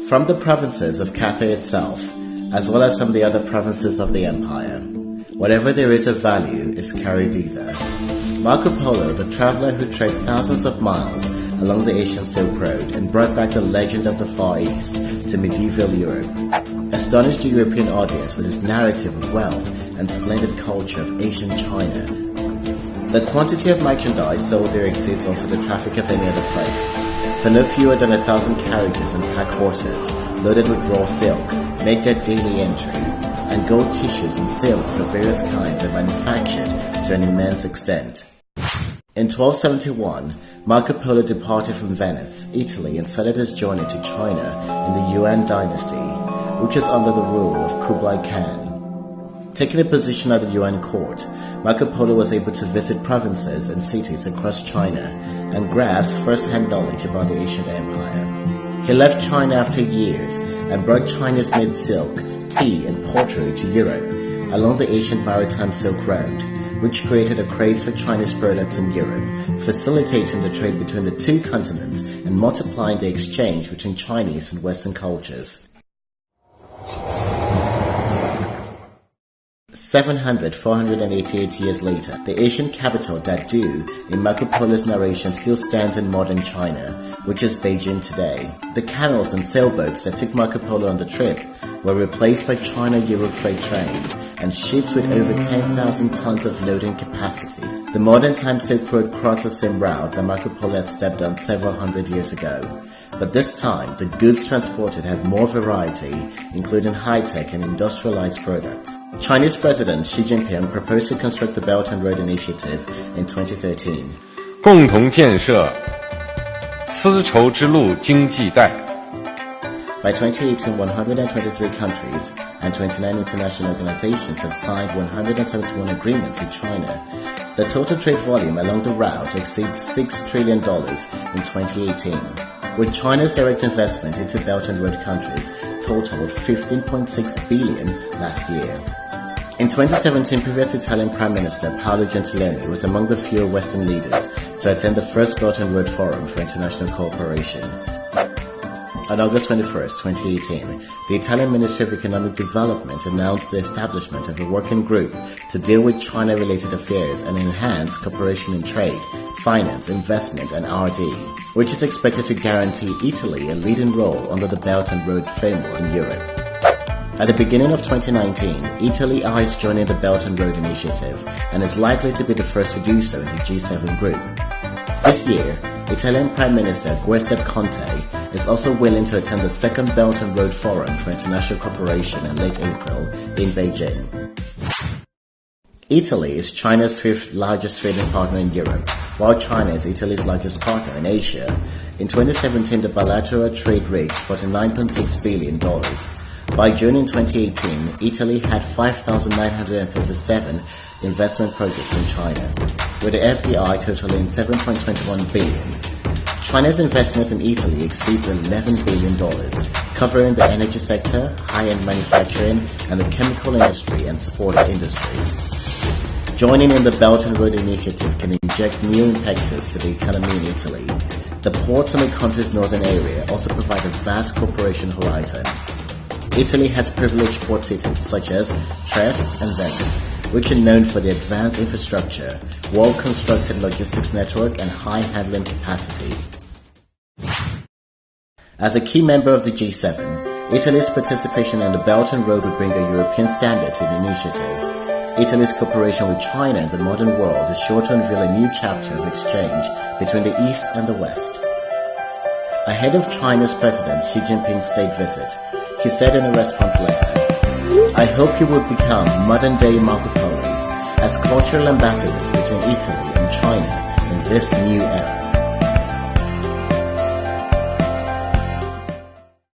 From the provinces of Cathay itself, as well as from the other provinces of the empire, whatever there is of value is carried thither. Marco Polo, the traveler who trekked thousands of miles along the Asian Silk Road and brought back the legend of the Far East to medieval Europe, astonished the European audience with his narrative of wealth and splendid culture of Asian China. The quantity of merchandise sold there exceeds also the traffic of any other place, for no fewer than 1,000 carriages and pack horses loaded with raw silk make their daily entry, and gold tissues and silks of various kinds are manufactured to an immense extent. In 1271, Marco Polo departed from Venice, Italy, and started his journey to China in the Yuan dynasty, which was under the rule of Kublai Khan. Taking a position at the Yuan court, Marco Polo was able to visit provinces and cities across China and grasp first-hand knowledge about the Asian empire. He left China after years and brought Chinese-made silk, tea, and pottery to Europe along the Asian maritime Silk Road, which created a craze for Chinese products in Europe, facilitating the trade between the two continents and multiplying the exchange between Chinese and Western cultures. 488 years later, the Asian capital Dadu in Marco Polo's narration still stands in modern China, which is Beijing today. The canals and sailboats that took Marco Polo on the trip were replaced by China-Europe freight trains and ships with over 10,000 tons of loading capacity. The modern-time Silk Road crossed the same route that Marco Polo had stepped on several hundred years ago. But this time, the goods transported have more variety, including high-tech and industrialized products. Chinese President Xi Jinping proposed to construct the Belt and Road Initiative in 2013. 共同建设丝绸之路经济带 By 2018, 123 countries and 29 international organizations have signed 171 agreements with China. The total trade volume along the route exceeds $6 trillion in 2018, with China's direct investment into Belt and Road countries totaled $15.6 billion last year. In 2017, previous Italian Prime Minister Paolo Gentiloni was among the few Western leaders to attend the first Belt and Road Forum for International Cooperation. On August 21, 2018, the Italian Ministry of Economic Development announced the establishment of a working group to deal with China-related affairs and enhance cooperation in trade, finance, investment, and R&D, which is expected to guarantee Italy a leading role under the Belt and Road framework in Europe. At the beginning of 2019, Italy eyes joining the Belt and Road Initiative and is likely to be the first to do so in the G7 group. This year, Italian Prime Minister Giuseppe Conte is also willing to attend the second Belt and Road Forum for International Cooperation in late April in Beijing. Italy is China's fifth largest trading partner in Europe, while China is Italy's largest partner in Asia. In 2017, the bilateral trade reached $49.6 billion. By June in 2018, Italy had 5,937 investment projects in China, with the FDI totaling $7.21 billion. China's investment in Italy exceeds $11 billion, covering the energy sector, high-end manufacturing, and the chemical industry and sports industry. Joining in the Belt and Road Initiative can inject new impetus to the economy in Italy. The ports in the country's northern area also provide a vast cooperation horizon. Italy has privileged port cities such as Trieste and Venice, which are known for their advanced infrastructure, well-constructed logistics network, and high handling capacity. As a key member of the G7, Italy's participation in the Belt and Road would bring a European standard to the initiative. Italy's cooperation with China in the modern world is sure to unveil a new chapter of exchange between the East and the West. Ahead of China's President Xi Jinping's state visit, he said in a response letter, "I hope you will become modern-day Marco Polos as cultural ambassadors between Italy and China in this new era."